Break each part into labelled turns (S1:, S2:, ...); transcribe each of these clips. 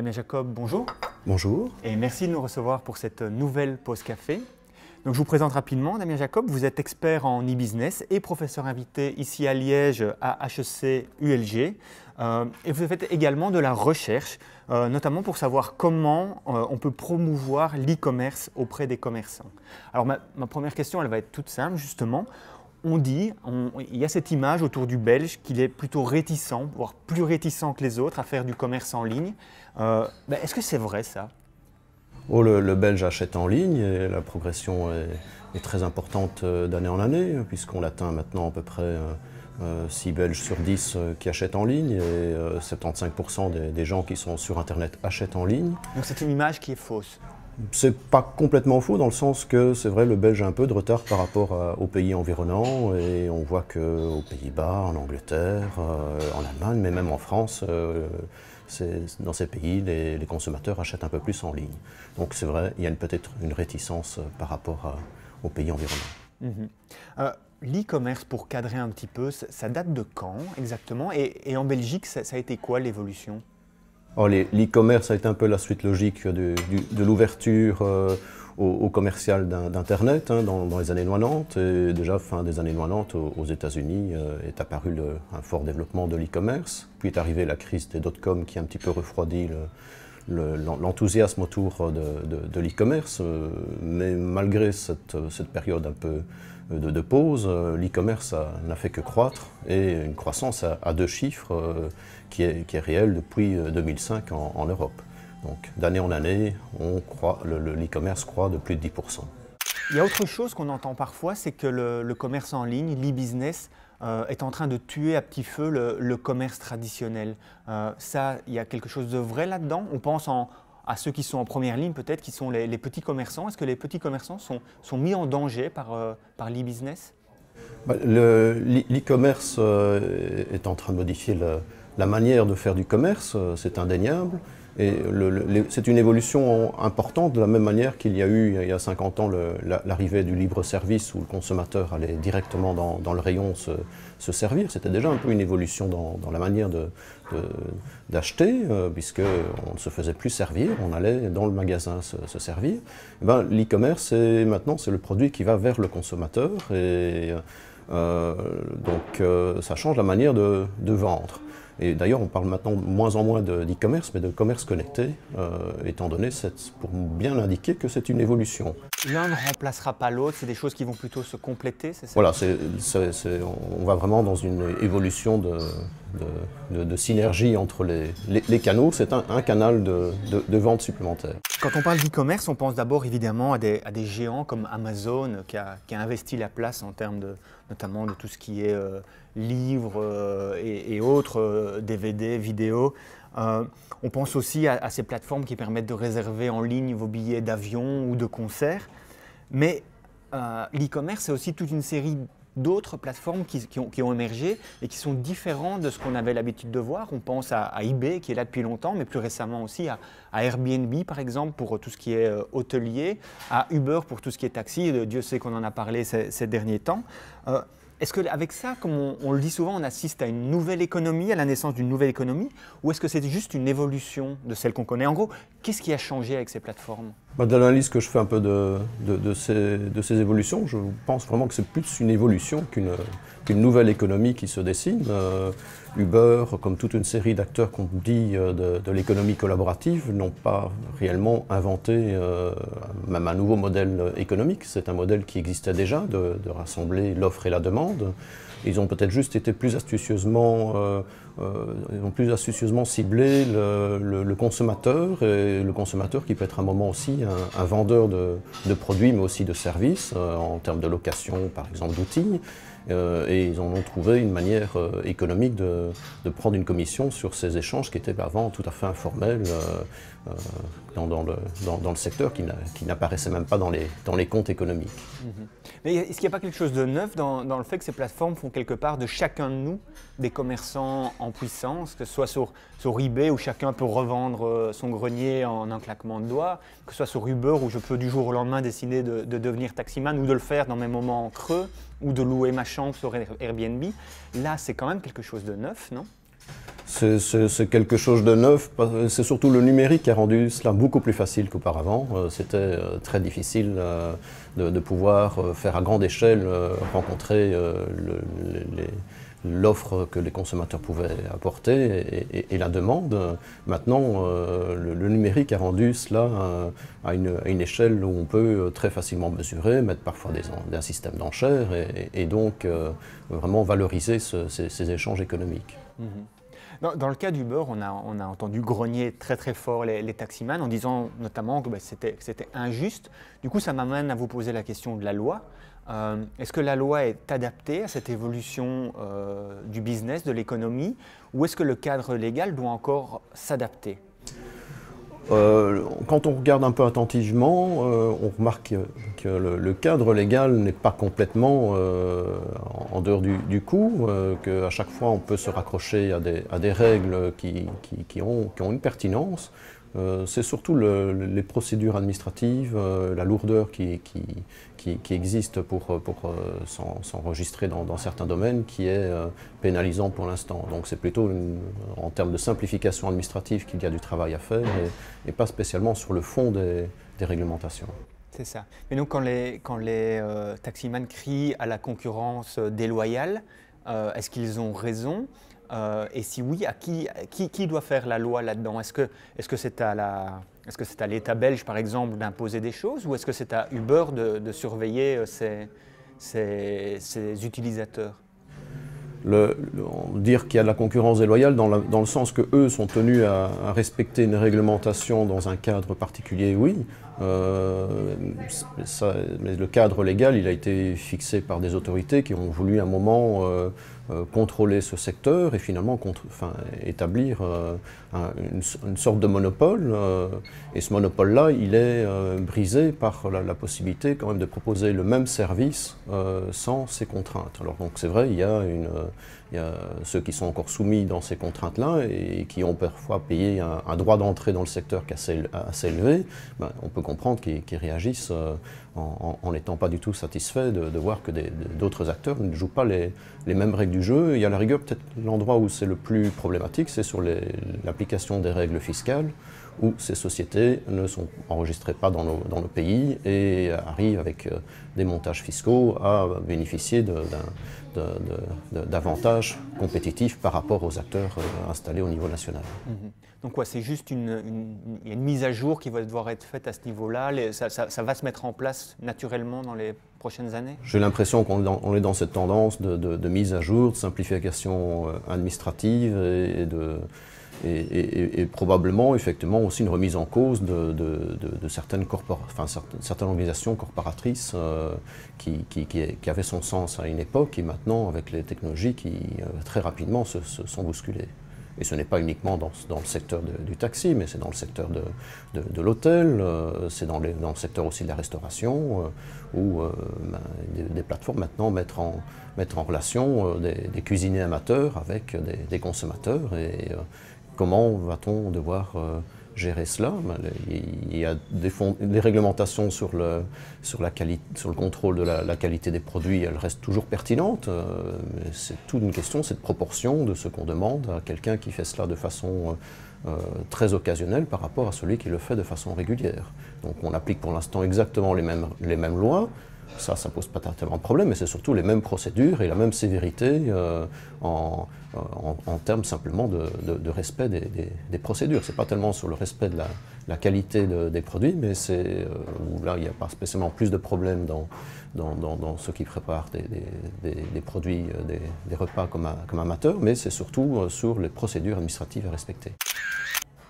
S1: Damien Jacob, bonjour.
S2: Bonjour.
S1: Et merci de nous recevoir pour cette nouvelle pause café. Donc, je vous présente rapidement Damien Jacob, vous êtes expert en e-business et professeur invité ici à Liège à HEC ULG. Et vous faites également de la recherche, notamment pour savoir comment on peut promouvoir l'e-commerce auprès des commerçants. Alors ma première question, elle va être toute simple justement. Il y a cette image autour du Belge qu'il est plutôt réticent, voire plus réticent que les autres à faire du commerce en ligne. Est-ce que c'est vrai ça ?
S2: Le Belge achète en ligne et la progression est très importante d'année en année, puisqu'on atteint maintenant à peu près 6 Belges sur 10 qui achètent en ligne et 75% des gens qui sont sur Internet achètent en ligne.
S1: Donc c'est une image qui est fausse.
S2: C'est pas complètement faux dans le sens que c'est vrai, le Belge a un peu de retard par rapport aux pays environnants et on voit qu'aux Pays-Bas, en Angleterre, en Allemagne, mais même en France, dans ces pays, les consommateurs achètent un peu plus en ligne. Donc c'est vrai, il y a peut-être une réticence par rapport aux pays environnants.
S1: L'e-commerce, pour cadrer un petit peu, ça date de quand exactement et en Belgique, ça a été quoi l'évolution ?
S2: L'e-commerce a été un peu la suite logique de l'ouverture au commercial d'Internet dans les années 90. Et déjà, fin des années 90, aux États-Unis, est apparu un fort développement de l'e-commerce. Puis est arrivée la crise des dot-com qui a un petit peu refroidi l'enthousiasme autour de l'e-commerce. Mais malgré cette période un peu de pause, l'e-commerce n'a fait que croître et une croissance à 2 chiffres qui est réelle depuis 2005 en Europe. Donc d'année en année, l'e-commerce croît de plus de 10%.
S1: Il y a autre chose qu'on entend parfois, c'est que le commerce en ligne, l'e-business, est en train de tuer à petit feu le commerce traditionnel. Il y a quelque chose de vrai là-dedans. On pense à ceux qui sont en première ligne, peut-être, qui sont les petits commerçants. Est-ce que les petits commerçants sont mis en danger par l'e-business ?
S2: L'e-commerce est en train de modifier la manière de faire du commerce, c'est indéniable. Et c'est une évolution importante de la même manière qu'il y a eu il y a 50 ans l'arrivée du libre-service où le consommateur allait directement dans le rayon se servir. C'était déjà un peu une évolution dans la manière d'acheter, puisqu'on ne se faisait plus servir, on allait dans le magasin se servir. L'e-commerce, maintenant, c'est le produit qui va vers le consommateur et donc ça change la manière de vendre. Et d'ailleurs, on parle maintenant moins en moins d'e-commerce, mais de commerce connecté, étant donné, pour bien indiquer que c'est une évolution.
S1: L'un ne remplacera pas l'autre, c'est des choses qui vont plutôt se compléter, c'est ça ?
S2: Voilà, on va vraiment dans une évolution de synergie entre les canaux. C'est un canal de vente supplémentaire.
S1: Quand on parle d'e-commerce, on pense d'abord évidemment à des géants comme Amazon qui a investi la place en termes notamment de tout ce qui est livres et autres, DVD, vidéos. On pense aussi à ces plateformes qui permettent de réserver en ligne vos billets d'avion ou de concert. Mais l'e-commerce, c'est aussi toute une série d'autres plateformes qui ont émergé et qui sont différentes de ce qu'on avait l'habitude de voir. On pense à eBay qui est là depuis longtemps, mais plus récemment aussi à Airbnb par exemple pour tout ce qui est hôtelier, à Uber pour tout ce qui est taxi. Dieu sait qu'on en a parlé ces derniers temps. Est-ce qu'avec ça, comme on le dit souvent, on assiste à une nouvelle économie, à la naissance d'une nouvelle économie, ou est-ce que c'est juste une évolution de celle qu'on connaît ? En gros, qu'est-ce qui a changé avec ces plateformes ?
S2: Dans l'analyse que je fais un peu de ces évolutions, je pense vraiment que c'est plus une évolution qu'une nouvelle économie qui se dessine. Uber, comme toute une série d'acteurs qu'on dit de l'économie collaborative, n'ont pas réellement inventé même un nouveau modèle économique. C'est un modèle qui existait déjà, de rassembler l'offre et la demande. Ils ont peut-être juste été plus astucieusement ciblé le consommateur, et le consommateur qui peut être à un moment aussi un vendeur de produits, mais aussi de services, en termes de location, par exemple, d'outils. Et ils en ont trouvé une manière économique de prendre une commission sur ces échanges qui étaient avant tout à fait informels dans le secteur, qui n'apparaissaient même pas dans les comptes économiques.
S1: Mais est-ce qu'il n'y a pas quelque chose de neuf dans le fait que ces plateformes font quelque part de chacun de nous des commerçants en puissance, que ce soit sur eBay où chacun peut revendre son grenier en un claquement de doigts, que ce soit sur Uber où je peux du jour au lendemain décider de devenir taximan ou de le faire dans mes moments creux ou de louer ma chambre sur Airbnb. Là, c'est quand même quelque chose de neuf, non ?
S2: C'est quelque chose de neuf. C'est surtout le numérique qui a rendu cela beaucoup plus facile qu'auparavant. C'était très difficile de pouvoir faire à grande échelle rencontrer l'offre que les consommateurs pouvaient apporter et la demande. Maintenant, le numérique a rendu cela à une échelle où on peut très facilement mesurer, mettre parfois un système d'enchères et donc vraiment valoriser ces échanges économiques.
S1: Dans le cas d'Uber, on a entendu grogner très très fort les taximans en disant notamment que c'était injuste. Du coup, ça m'amène à vous poser la question de la loi. Est-ce que la loi est adaptée à cette évolution du business, de l'économie, ou est-ce que le cadre légal doit encore s'adapter ?
S2: Quand on regarde un peu attentivement, on remarque que le cadre légal n'est pas complètement en dehors du coup, qu'à chaque fois on peut se raccrocher à des règles qui ont une pertinence. C'est surtout les procédures administratives, la lourdeur qui existe pour s'enregistrer dans certains domaines qui est pénalisant pour l'instant. Donc c'est plutôt en termes de simplification administrative qu'il y a du travail à faire et pas spécialement sur le fond des réglementations.
S1: C'est ça. Mais donc quand les taximans crient à la concurrence déloyale, est-ce qu'ils ont raison ? Et si oui, qui doit faire la loi là-dedans ? Est-ce que c'est à l'État belge, par exemple, d'imposer des choses, ou est-ce que c'est à Uber de surveiller ses utilisateurs ?
S2: Dire qu'il y a de la concurrence déloyale dans le sens qu'eux sont tenus à respecter une réglementation dans un cadre particulier, oui. Mais le cadre légal, il a été fixé par des autorités qui ont voulu à un moment contrôler ce secteur et finalement établir une sorte de monopole. Et ce monopole-là, il est brisé par la possibilité quand même de proposer le même service sans ces contraintes. Alors donc c'est vrai, il y a ceux qui sont encore soumis dans ces contraintes-là et qui ont parfois payé un droit d'entrée dans le secteur qui est assez élevé. Ben, on peut comprendre qu'ils réagissent en n'étant pas du tout satisfaits de voir que d'autres acteurs ne jouent pas les mêmes règles du jeu. Il y a à la rigueur peut-être l'endroit où c'est le plus problématique, c'est sur l'application des règles fiscales, où ces sociétés ne sont enregistrées pas dans nos pays et arrivent avec des montages fiscaux à bénéficier d'avantages compétitifs par rapport aux acteurs installés au niveau national.
S1: Donc ouais, c'est juste une mise à jour qui va devoir être faite à ce niveau-là. Ça va se mettre en place naturellement dans les prochaines années ?
S2: J'ai l'impression qu'on est dans cette tendance de mise à jour, de simplification administrative et probablement effectivement aussi une remise en cause de certaines organisations corporatrices qui avaient son sens à une époque et maintenant avec les technologies qui très rapidement se sont bousculées. Et ce n'est pas uniquement dans le secteur du taxi, mais c'est dans le secteur de l'hôtel, c'est dans le secteur aussi de la restauration, où des plateformes maintenant mettent en relation des cuisiniers amateurs avec des consommateurs. Et comment va-t-on devoir gérer cela? Il y a des réglementations sur le contrôle de la qualité des produits, elles restent toujours pertinentes. Mais c'est toute une question, cette proportion de ce qu'on demande à quelqu'un qui fait cela de façon très occasionnelle par rapport à celui qui le fait de façon régulière. Donc on applique pour l'instant exactement les mêmes lois. Ça pose pas tellement de problème, mais c'est surtout les mêmes procédures et la même sévérité en termes simplement de respect des procédures. C'est pas tellement sur le respect de la qualité des produits, mais c'est où là il n'y a pas spécialement plus de problèmes dans ceux qui préparent des produits, des repas comme amateurs, mais c'est surtout sur les procédures administratives à respecter.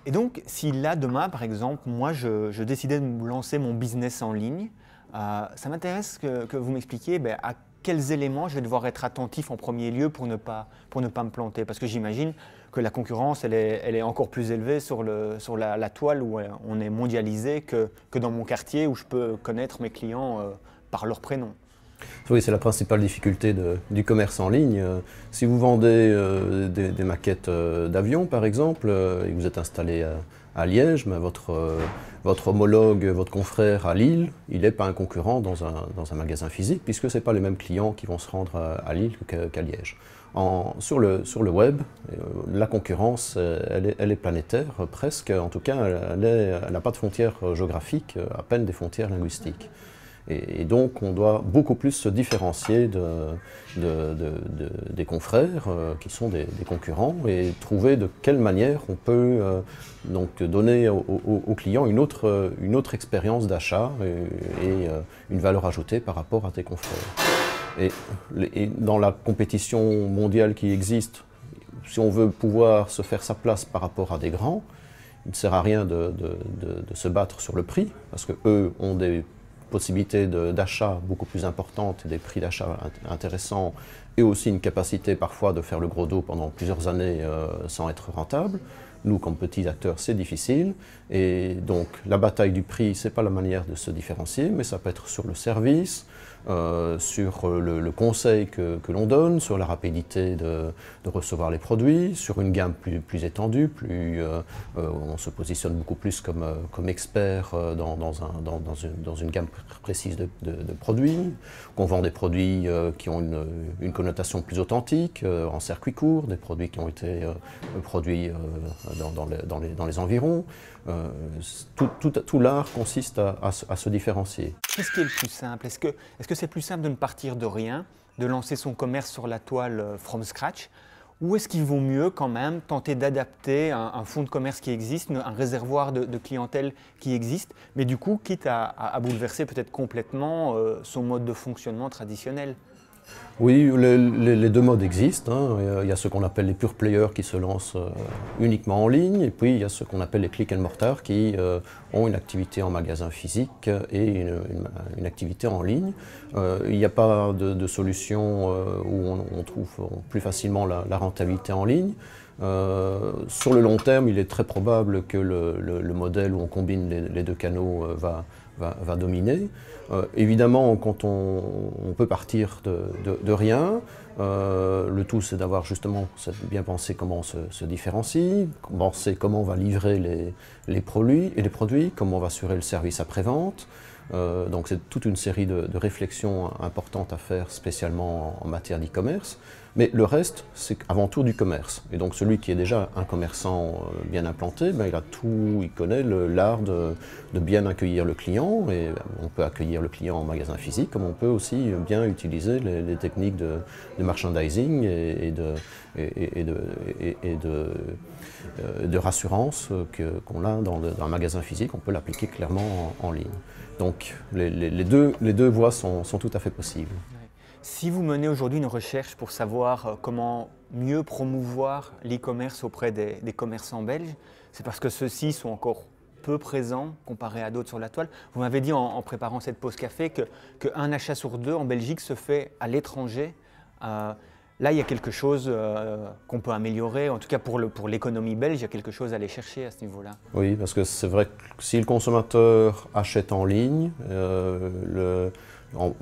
S1: Et donc, si là, demain, par exemple, moi, je décidais de me lancer mon business en ligne, ça m'intéresse que vous m'expliquiez à quels éléments je vais devoir être attentif en premier lieu pour ne pas me planter. Parce que j'imagine que la concurrence, elle est encore plus élevée sur la toile où on est mondialisé que dans mon quartier où je peux connaître mes clients par leur prénom.
S2: Oui, c'est la principale difficulté du commerce en ligne. Si vous vendez des maquettes d'avions, par exemple, et vous êtes installé à Liège, mais votre homologue, votre confrère à Lille, il n'est pas un concurrent dans un magasin physique, puisque ce n'est pas les mêmes clients qui vont se rendre à Lille qu'à Liège. Sur le web, la concurrence, elle est planétaire, presque. En tout cas, elle n'a pas de frontières géographiques, à peine des frontières linguistiques. Et donc, on doit beaucoup plus se différencier des confrères qui sont des concurrents et trouver de quelle manière on peut donc donner aux clients une autre expérience d'achat et une valeur ajoutée par rapport à tes confrères. Et dans la compétition mondiale qui existe, si on veut pouvoir se faire sa place par rapport à des grands, il ne sert à rien de se battre sur le prix, parce qu'eux ont des possibilités d'achat beaucoup plus importantes et des prix d'achat intéressants, et aussi une capacité parfois de faire le gros dos pendant plusieurs années sans être rentable. Nous, comme petits acteurs, c'est difficile. Et donc, la bataille du prix, ce n'est pas la manière de se différencier, mais ça peut être sur le service, sur le conseil que l'on donne, sur la rapidité de recevoir les produits, sur une gamme plus étendue, on se positionne beaucoup plus comme expert dans une gamme précise de produits, qu'on vend des produits qui ont une connotation plus authentique, en circuit court, des produits qui ont été produits dans les environs. Tout l'art consiste à se différencier.
S1: Qu'est-ce qui est le plus simple? Est-ce que c'est plus simple de ne partir de rien, de lancer son commerce sur la toile from scratch, ou est-ce qu'il vaut mieux quand même tenter d'adapter un fonds de commerce qui existe, un réservoir de clientèle qui existe, mais du coup quitte à bouleverser peut-être complètement son mode de fonctionnement traditionnel?
S2: Oui, les deux modes existent, hein. Il y a ceux qu'on appelle les pure players qui se lancent uniquement en ligne, et puis il y a ceux qu'on appelle les click and mortar qui ont une activité en magasin physique et une activité en ligne. Il n'y a pas de solution où on trouve plus facilement la rentabilité en ligne. Sur le long terme, il est très probable que le modèle où on combine les deux canaux va dominer. Évidemment, quand on peut partir de rien, le tout c'est d'avoir justement bien pensé comment on se différencie, penser comment on va livrer les produits, comment on va assurer le service après-vente. Donc c'est toute une série de réflexions importantes à faire, spécialement en matière d'e-commerce. Mais le reste, c'est avant tout du commerce. Et donc celui qui est déjà un commerçant bien implanté, il connaît l'art de bien accueillir le client. Et on peut accueillir le client en magasin physique, comme on peut aussi bien utiliser les techniques de merchandising et de rassurance qu'on a dans un magasin physique. On peut l'appliquer clairement en ligne. Donc les deux voies sont tout à fait possibles.
S1: Si vous menez aujourd'hui une recherche pour savoir comment mieux promouvoir l'e-commerce auprès des commerçants belges, c'est parce que ceux-ci sont encore peu présents comparé à d'autres sur la toile. Vous m'avez dit en préparant cette pause café qu'un achat sur deux en Belgique se fait à l'étranger. Là, il y a quelque chose qu'on peut améliorer, en tout cas pour l'économie belge, il y a quelque chose à aller chercher à ce niveau-là.
S2: Oui, parce que c'est vrai que si le consommateur achète en ligne,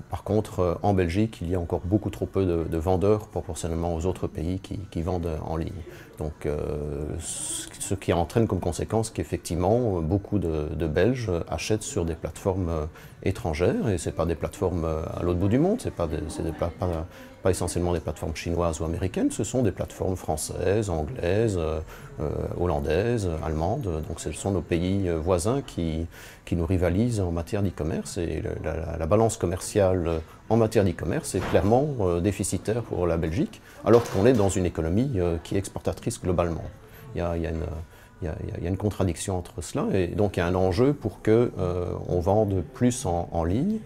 S2: par contre, en Belgique, il y a encore beaucoup trop peu de vendeurs proportionnellement aux autres pays qui vendent en ligne. Donc, ce qui entraîne comme conséquence qu'effectivement, beaucoup de Belges achètent sur des plateformes étrangères, et ce n'est pas des plateformes à l'autre bout du monde, ce n'est pas essentiellement des plateformes chinoises ou américaines, ce sont des plateformes françaises, anglaises, hollandaises, allemandes. Donc ce sont nos pays voisins qui nous rivalisent en matière d'e-commerce, et la balance commerciale en matière d'e-commerce est clairement déficitaire pour la Belgique, alors qu'on est dans une économie qui est exportatrice globalement. Il y a une contradiction entre cela, et donc il y a un enjeu pour qu'on vende plus en ligne.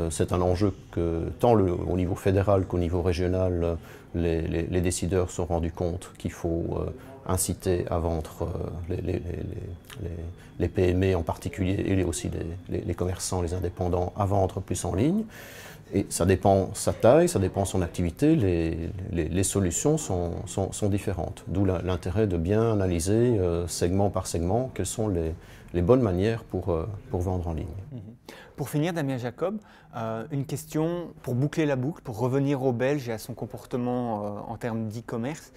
S2: C'est un enjeu que tant au niveau fédéral qu'au niveau régional, les décideurs se sont rendus compte qu'il faut inciter à vendre les PME en particulier, et aussi les commerçants, les indépendants, à vendre plus en ligne. Et ça dépend sa taille, ça dépend son activité, les solutions sont différentes. D'où l'intérêt de bien analyser segment par segment quelles sont les bonnes manières pour vendre en ligne.
S1: Pour finir, Damien Jacob, une question pour boucler la boucle, pour revenir au Belge et à son comportement en termes d'e-commerce.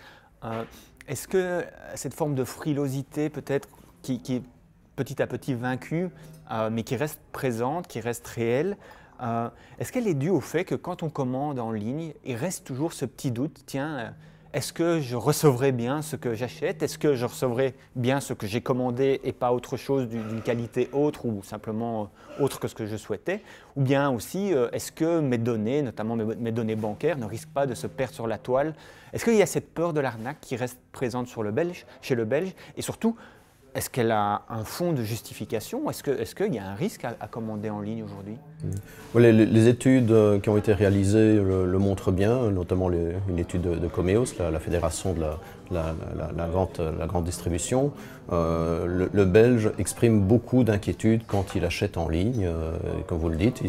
S1: Est-ce que cette forme de frilosité peut-être qui est petit à petit vaincue, mais qui reste présente, qui reste réelle, est-ce qu'elle est due au fait que quand on commande en ligne, il reste toujours ce petit doute, tiens, est-ce que je recevrai bien ce que j'achète? Est-ce que je recevrai bien ce que j'ai commandé et pas autre chose d'une qualité autre ou simplement autre que ce que je souhaitais? Ou bien aussi, est-ce que mes données, notamment mes données bancaires, ne risquent pas de se perdre sur la toile? Est-ce qu'il y a cette peur de l'arnaque qui reste présente chez le Belge? Et surtout, est-ce qu'elle a un fond de justification? Est-ce qu'il y a un risque à commander en ligne aujourd'hui?
S2: Les études qui ont été réalisées le montrent bien, notamment une étude de Comeos, la fédération de la grande distribution. Le Belge exprime beaucoup d'inquiétudes quand il achète en ligne. Comme vous le dites,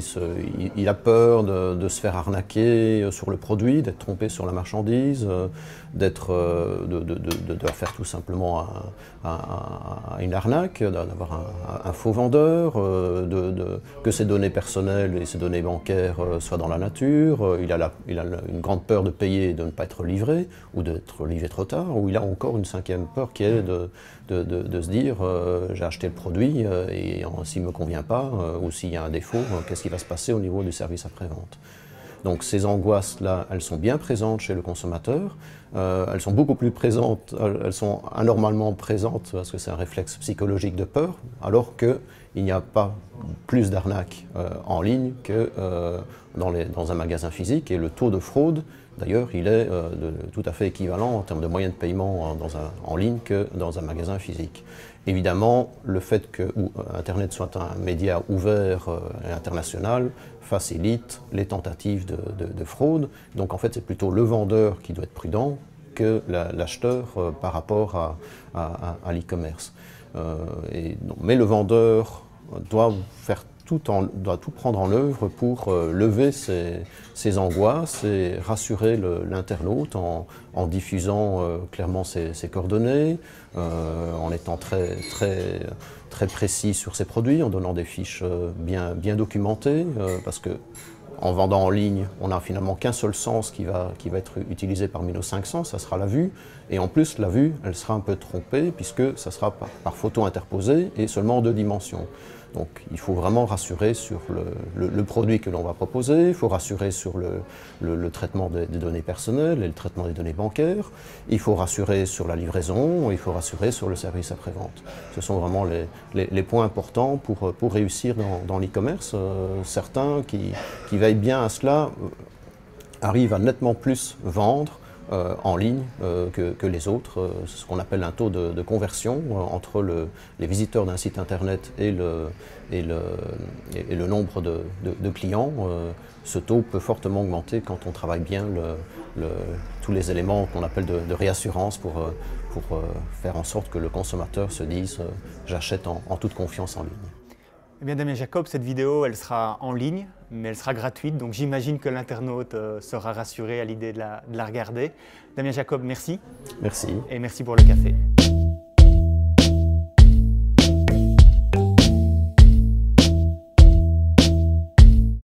S2: il a peur de se faire arnaquer sur le produit, d'être trompé sur la marchandise, de faire tout simplement une arnaque, d'avoir un faux vendeur, que ses données personnelles et ses données bancaires soient dans la nature. Il a une grande peur de payer et de ne pas être livré, ou d'être livré trop tard, ou il a encore une cinquième peur qui est de se dire j'ai acheté le produit et s'il ne me convient pas, ou s'il y a un défaut, qu'est-ce qui va se passer au niveau du service après-vente. Donc ces angoisses-là, elles sont bien présentes chez le consommateur, elles sont beaucoup plus présentes, elles sont anormalement présentes parce que c'est un réflexe psychologique de peur, alors qu'il n'y a pas plus d'arnaques en ligne que dans un magasin physique, et le taux de fraude, d'ailleurs, il est tout à fait équivalent en termes de moyens de paiement en ligne que dans un magasin physique. Évidemment, le fait que Internet soit un média ouvert et international facilite les tentatives de fraude. Donc en fait, c'est plutôt le vendeur qui doit être prudent que l'acheteur par rapport à l'e-commerce. Mais le vendeur doit tout prendre en œuvre pour lever ses angoisses et rassurer l'internaute en diffusant clairement ses coordonnées, en étant très précis sur ses produits, en donnant des fiches bien documentées, parce que en vendant en ligne, on n'a finalement qu'un seul sens qui va être utilisé parmi nos 5 sens, ça sera la vue. Et en plus, la vue, elle sera un peu trompée puisque ça sera par photo interposée et seulement en 2 dimensions. Donc il faut vraiment rassurer sur le produit que l'on va proposer, il faut rassurer sur le traitement des données personnelles et le traitement des données bancaires, il faut rassurer sur la livraison, il faut rassurer sur le service après-vente. Ce sont vraiment les points importants pour réussir dans l'e-commerce. Certains qui veillent bien à cela arrivent à nettement plus vendre en ligne que les autres, ce qu'on appelle un taux de conversion entre les visiteurs d'un site internet et le nombre de clients. Ce taux peut fortement augmenter quand on travaille bien tous les éléments qu'on appelle de réassurance pour faire en sorte que le consommateur se dise j'achète en toute confiance en ligne.
S1: Eh bien Damien Jacob, cette vidéo elle sera en ligne, mais elle sera gratuite, donc j'imagine que l'internaute sera rassuré à l'idée de la regarder. Damien Jacob, merci.
S2: Merci.
S1: Et merci pour le café.